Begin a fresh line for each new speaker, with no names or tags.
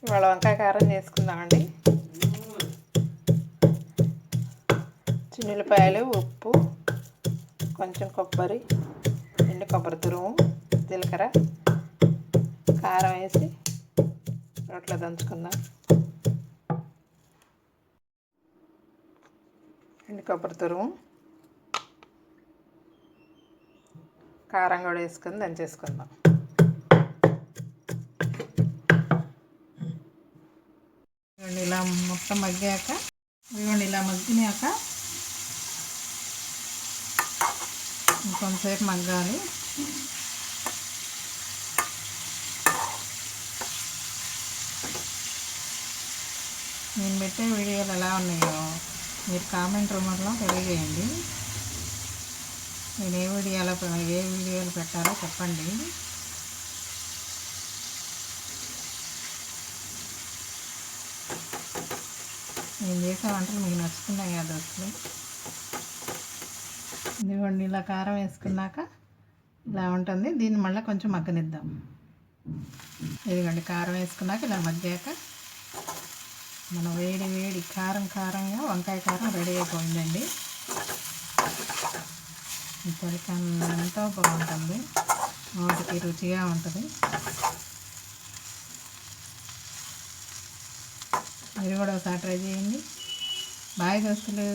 ఇవాళ వంకాయ కారం చేసుకుందామండి. చిన్నులపాయలు, ఉప్పు, కొంచెం కొబ్బరి, ఎండు కొబ్బరి తురుము, జీలకర్ర, కారం వేసి రోట్లో దంచుకుందాం. ఎండు కొబ్బరి తురుము, కారం కూడా వేసుకొని దంచేసుకుందాం. ఇలా మొత్తం మగ్గాక, ఇలా మగ్గినాక ఇంకొంతసేపు మగ్గాలి. నేను పెట్టే వీడియోలు ఎలా ఉన్నాయో మీరు కామెంట్ రూమ్లో తెలియజేయండి. నేను ఏ వీడియోలు పెట్టాలో చెప్పండి. నేను చేసే వంటలు మీకు నచ్చుతున్నాయి కదా దోస్తులు. ఇదిగోండి ఇలా కారం వేసుకున్నాక ఇలా ఉంటుంది. దీన్ని మళ్ళీ కొంచెం మగ్గనిద్దాం. ఇదిగోండి కారం వేసుకున్నాక ఇలా మగ్గాక మన వేడి కారంగా వంకాయ కారం రెడీ అయిపోయిందండి. ఈ చలికాలంతో బాగుంటుంది, నోటికి రుచిగా ఉంటుంది. మీరు కూడా ఒకసారి ట్రై చేయండి. బాయ్ దోస్తులు.